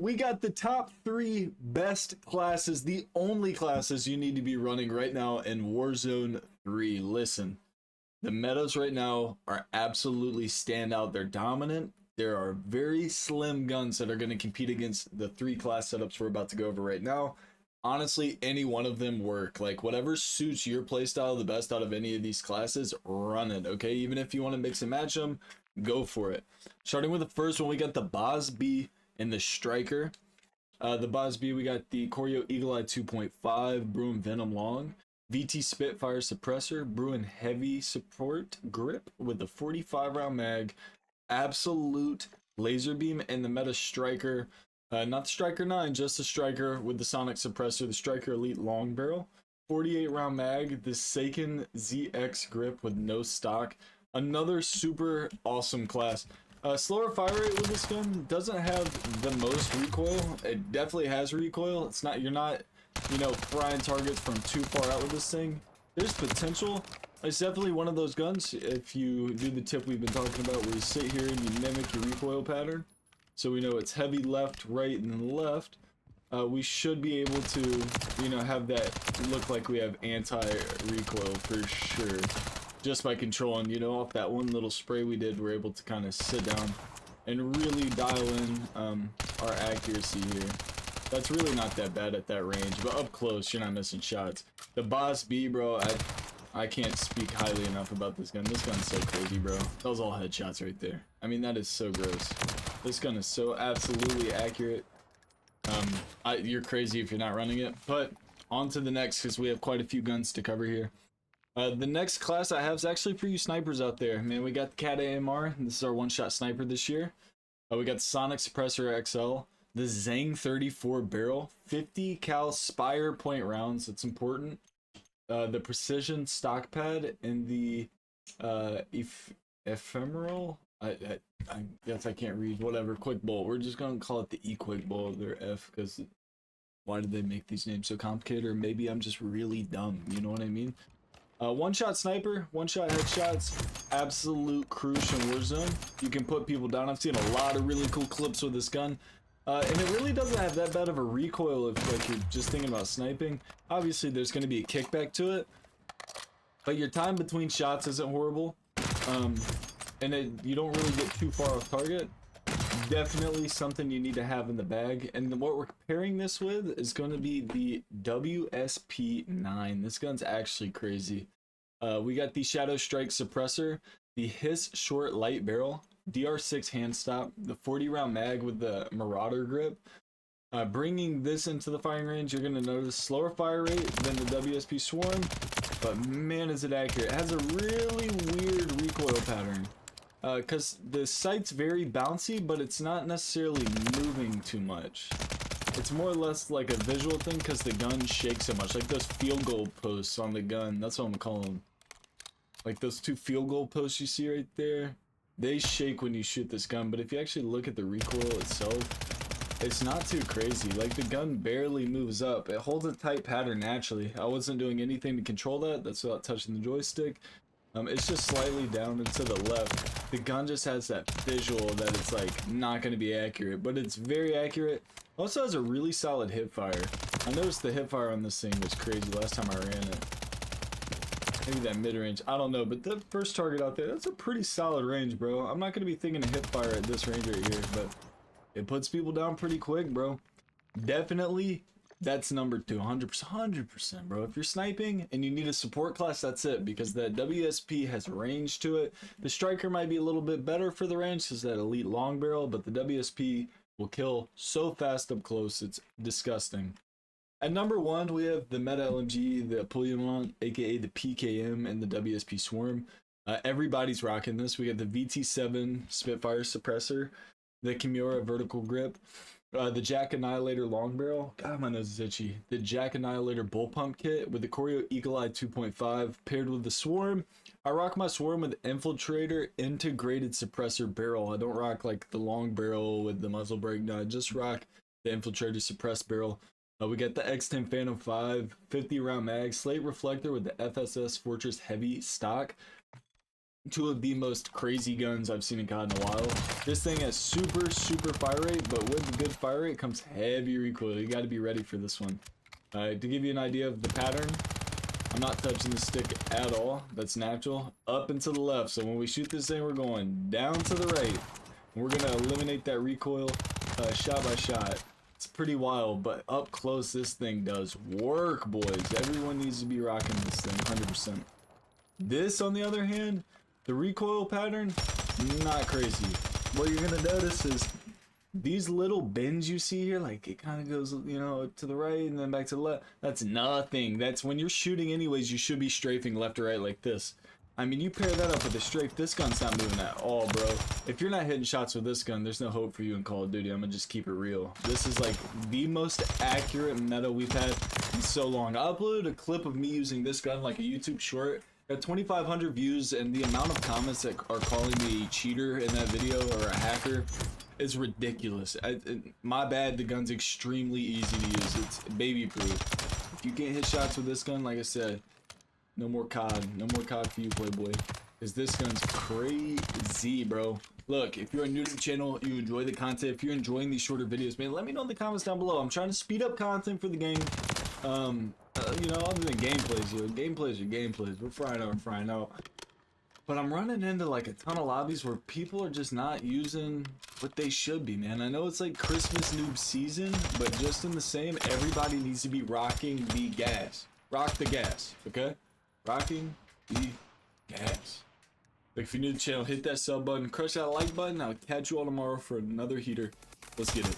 we got the top 3 best classes, the only classes you need to be running right now in Warzone 3. Listen, the metas right now are absolutely standout. They're dominant. There are very slim guns that are going to compete against the 3 class setups we're about to go over right now. Honestly, any one of them work. Like, whatever suits your playstyle the best out of any of these classes, run it, okay? Even if you want to mix and match them, go for it. Starting with the first one, we got the Boz B and the Striker. The Boz B, we got the Choreo Eagle Eye 2.5, Bruin Venom Long, VT Spitfire Suppressor, Bruin Heavy Support Grip with the 45 round mag, Absolute Laser Beam, and the Meta Striker. Not the Striker 9, just the Striker with the Sonic Suppressor, the Striker Elite Long Barrel, 48 round mag, the Seiken ZX Grip with no stock. Another super awesome class. Slower fire rate with this gun, doesn't have the most recoil. It definitely has recoil. It's not, you're not, you know, frying targets from too far out with this thing. There's potential. It's definitely one of those guns, if you do the tip we've been talking about, where you sit here and you mimic your recoil pattern. So we know it's heavy left, right, and then left. We should be able to, you know, have that look like we have anti-recoil for sure. Just by controlling, you know, off that one little spray we did, we're able to kind of sit down and really dial in our accuracy here. That's really not that bad at that range, but up close, you're not missing shots. The Boss B, bro, I can't speak highly enough about this gun. This gun's so crazy, bro. That was all headshots right there. I mean, that is so gross. This gun is so absolutely accurate. You're crazy if you're not running it. But on to the next, because we have quite a few guns to cover here. The next class I have is actually for you snipers out there. Man, we got the Cat AMR. This is our one-shot sniper this year. We got the Sonic Suppressor XL, the Zang 34 barrel, 50 cal Spire point rounds. It's important. The Precision stock pad, and the ephemeral. I guess I can't read. Whatever. Quick bolt. We're just gonna call it the quick bolt. They're F, because why did they make these names so complicated? Or maybe I'm just really dumb. You know what I mean? One-shot sniper, one-shot headshots, absolute cruise in Warzone. You can put people down. I've seen a lot of really cool clips with this gun. And it really doesn't have that bad of a recoil if like you're just thinking about sniping. Obviously, there's going to be a kickback to it, but your time between shots isn't horrible. And you don't really get too far off target. Definitely something you need to have in the bag. And what we're pairing this with is going to be the WSP-9. This gun's actually crazy. We got the Shadow Strike Suppressor, the Hiss Short Light Barrel, DR6 hand stop, the 40 round mag with the Marauder grip. Bringing this into the firing range, you're going to notice slower fire rate than the WSP Swarm, but man is it accurate. It has a really weird recoil pattern. Because the sight's very bouncy, but it's not necessarily moving too much. It's more or less like a visual thing because the gun shakes so much. Like those field goal posts on the gun, that's what I'm calling them. Like those 2 field goal posts you see right there, they shake when you shoot this gun. But if you actually look at the recoil itself, it's not too crazy. Like the gun barely moves up. It holds a tight pattern naturally. I wasn't doing anything to control that. That's without touching the joystick. It's just slightly down and to the left. The gun just has that visual that it's like not going to be accurate, but it's very accurate. Also has a really solid hip fire. I noticed the hip fire on this thing was crazy last time I ran it. Maybe that mid-range, I don't know, but the first target out there, that's a pretty solid range, bro. I'm not going to be thinking of hip fire at this range right here, but it puts people down pretty quick, bro. Definitely. That's number 2, 100%, bro. If you're sniping and you need a support class, that's it, because that WSP has range to it. The Striker might be a little bit better for the range because that elite long barrel, but the WSP will kill so fast up close, it's disgusting. At number 1, we have the Meta LMG, the Pullman, aka the PKM, and the WSP Swarm. Everybody's rocking this. We got the VT7 Spitfire Suppressor, the Kimura Vertical Grip, the Jack Annihilator Long Barrel. God, my nose is itchy. The Jack Annihilator Bull Pump Kit with the Choreo Eagle Eye 2.5 paired with the Swarm. I rock my Swarm with Infiltrator Integrated Suppressor Barrel. I don't rock like the long barrel with the muzzle brake. No, I just rock the Infiltrator Suppressed Barrel. We got the X10 Phantom 5, 50 round mag, Slate Reflector with the FSS Fortress Heavy stock. two of the most crazy guns I've seen in COD in a while. This thing has super fire rate, but with the good fire rate comes heavy recoil. You got to be ready for this one. To give you an idea of the pattern, I'm not touching the stick at all. That's natural. Up and to the left. So when we shoot this thing, we're going down to the right. We're gonna eliminate that recoil shot by shot. It's pretty wild, but up close, this thing does work, boys. Everyone needs to be rocking this thing, 100%. This, on the other hand, the recoil pattern, not crazy. What you're gonna notice is these little bends you see here, like it kind of goes, you know, to the right and then back to the left. That's nothing. That's when you're shooting anyways, you should be strafing left or right like this. I mean, you pair that up with a strafe, this gun's not moving at all, bro. If you're not hitting shots with this gun, there's no hope for you in Call of Duty. I'm gonna just keep it real. This is like the most accurate meta we've had in so long. I uploaded a clip of me using this gun, like a YouTube short. Got 2,500 views, and the amount of comments that are calling me a cheater in that video or a hacker is ridiculous. My bad, the gun's extremely easy to use. It's baby proof. If you can't hit shots with this gun, like I said, no more COD. No more COD for you, Playboy. Because this gun's crazy, bro. Look, if you're new to the channel, you enjoy the content, if you're enjoying these shorter videos, man, let me know in the comments down below. I'm trying to speed up content for the game. You know, other than gameplays, gameplays are gameplays. We're frying out. But I'm running into like a ton of lobbies where people are just not using what they should be, man. I know it's like Christmas noob season, but just in the same, everybody needs to be rocking the gas. Rock the gas, okay? Rocking the gas. Like, if you're new to the channel, hit that sub button, crush that like button. I'll catch you all tomorrow for another heater. Let's get it.